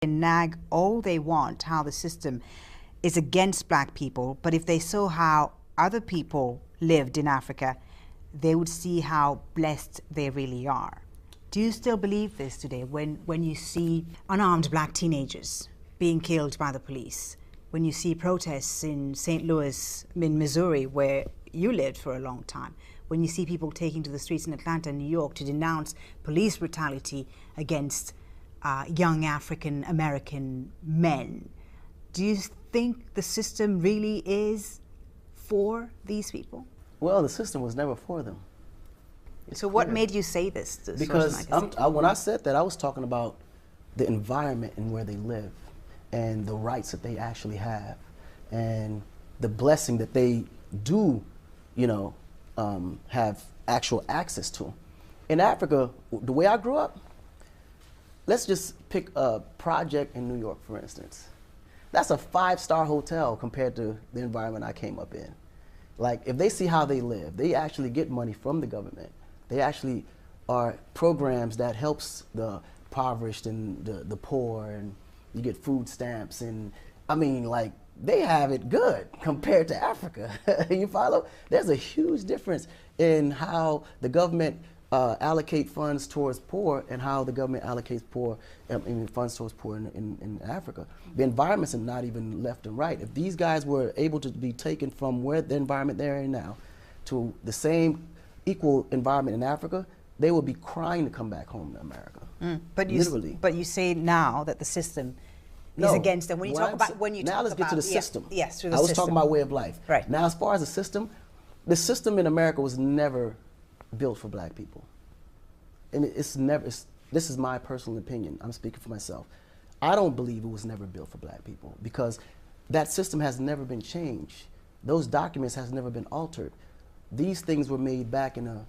nag all they want how the system is against black people, but if they saw how other people lived in Africa, they would see how blessed they really are. Do you still believe this today when you see unarmed black teenagers being killed by the police, when you see protests in St. Louis, in Missouri, where you lived for a long time, when you see people taking to the streets in Atlanta and New York to denounce police brutality against young African American men? Do you think the system really is for these people? Well, the system was never for them. So what made you say this? Because when I said that, I was talking about the environment and where they live and the rights that they actually have and the blessing that they do, you know, have actual access to. In Africa, the way I grew up, let's just pick a project in New York, for instance. That's a 5-star hotel compared to the environment I came up in. Like, if they see how they live, they actually get money from the government. They actually are programs that helps the impoverished and the poor, and you get food stamps, and I mean, like, they have it good compared to Africa. You follow? There's a huge difference in how the government allocate funds towards poor and how the government allocates funds towards poor in Africa. The environments are not even left and right. If these guys were able to be taken from where the environment they're in now to the same equal environment in Africa, they would be crying to come back home to America. But you say now that the system is against them. When you talk about now let's get to the system. Yes, through the I was system. talking about way of life. Right. Now, as far as the system in America was never built for black people. And this is my personal opinion. I'm speaking for myself. I don't believe it was never built for black people because that system has never been changed. Those documents has never been altered. These things were made back in the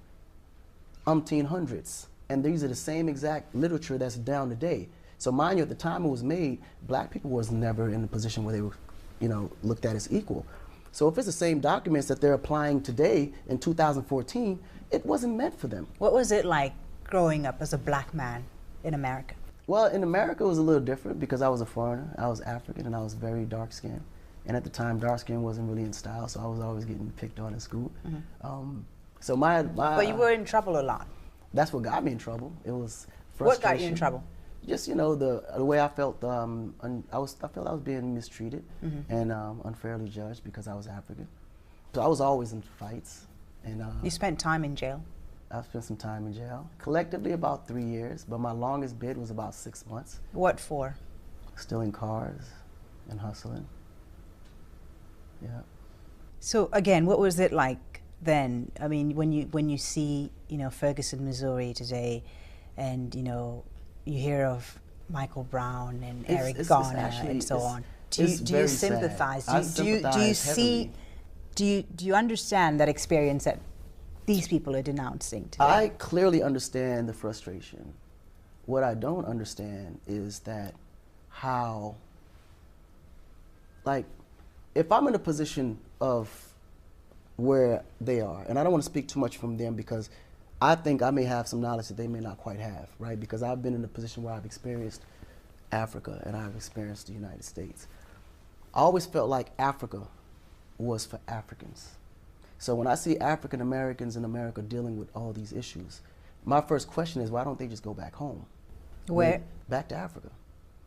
umpteen hundreds, and these are the same exact literature that's down today. So mind you, at the time it was made, black people was never in a position where they were, you know, looked at as equal. So if it's the same documents that they're applying today in 2014, it wasn't meant for them. What was it like growing up as a black man in America? Well, in America it was a little different because I was a foreigner. I was African and I was very dark skinned. And at the time, dark skin wasn't really in style, so I was always getting picked on in school. So my But you were in trouble a lot. That's what got me in trouble. It was frustration. What got you in trouble? Just, you know, the way I felt. I felt I was being mistreated and unfairly judged because I was African. So I was always in fights. And you spent time in jail? I spent some time in jail. Collectively about 3 years, but my longest bid was about 6 months. What for? Stealing cars and hustling. Yeah. So again, what was it like then? I mean, when you see, you know, Ferguson, Missouri today, and you know, you hear of Michael Brown and Eric Garner and so on. Do you sympathize? Do you understand that experience that these people are denouncing today? I clearly understand the frustration. What I don't understand is that how, like, if I'm in a position of where they are, and I don't want to speak too much from them because I think I may have some knowledge that they may not quite have, right? Because I've been in a position where I've experienced Africa and I've experienced the United States. I always felt like Africa was for Africans. So when I see African Americans in America dealing with all these issues, my first question is, why don't they just go back home? Where? Back to Africa.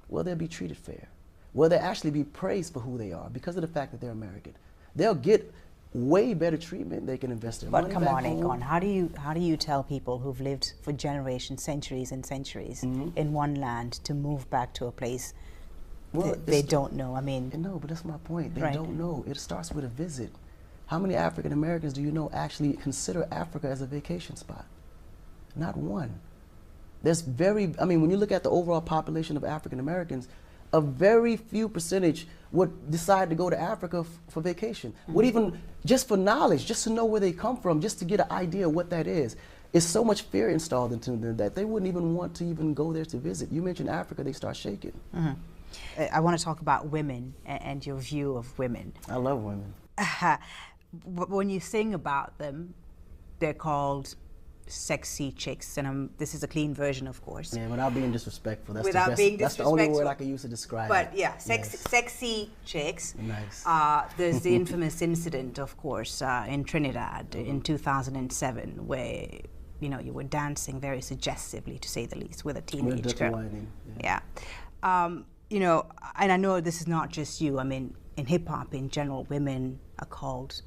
Will they be treated fair? Will they actually be praised for who they are because of the fact that they're American? They'll get way better treatment. They can invest their money back home. But come on, Akon, how do you tell people who've lived for generations, centuries and centuries in one land to move back to a place they don't know? I mean, no, but that's my point. They don't know. It starts with a visit. How many African Americans do you know actually consider Africa as a vacation spot? Not one. There's when you look at the overall population of African Americans, a very few percentage would decide to go to Africa for vacation. Would even, just for knowledge, just to know where they come from, just to get an idea of what that is. It's so much fear installed into them that they wouldn't even want to even go there to visit. You mentioned Africa, they start shaking. I want to talk about women and your view of women. I love women. When you sing about them, they're called sexy chicks, and this is a clean version, of course. Yeah, without being disrespectful. That's Without the best, being that's the only disrespectful. word I can use to describe But it. yeah, Yes. sexy chicks. Nice. There's the infamous incident, of course, in Trinidad in 2007, where you were dancing very suggestively, to say the least, with a teenage girl. Whining. Yeah. And I know this is not just you. I mean, in hip hop in general, women are called,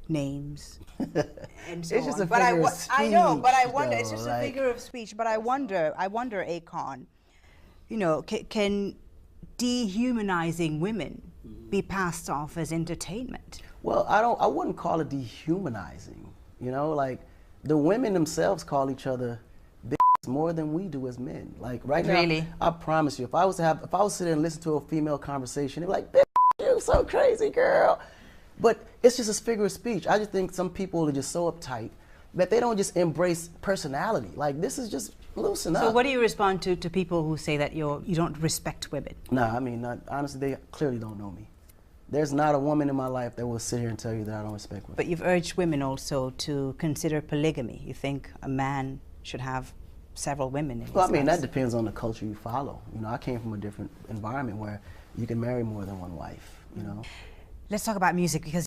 names and so It's just on. a But figure of I know, but I speech, wonder. though, It's just a like- figure of speech. But I wonder, Akon, can dehumanizing women be passed off as entertainment? Well, I wouldn't call it dehumanizing. Like the women themselves call each other bitches more than we do as men. Like right now, Really? I promise you, if I was to sit there and listen to a female conversation, they'd be like, "Bitch, you so crazy, girl." But it's just a figure of speech. I just think some people are just so uptight that they don't just embrace personality. Like this is just loosen up. So what do you respond to people who say that you don't respect women? Nah, I mean, honestly, they clearly don't know me. There's not a woman in my life that will sit here and tell you that I don't respect women. But you've urged women also to consider polygamy. You think a man should have several women in his Well, I mean, house. that depends on the culture you follow. I came from a different environment where you can marry more than one wife, Let's talk about music, because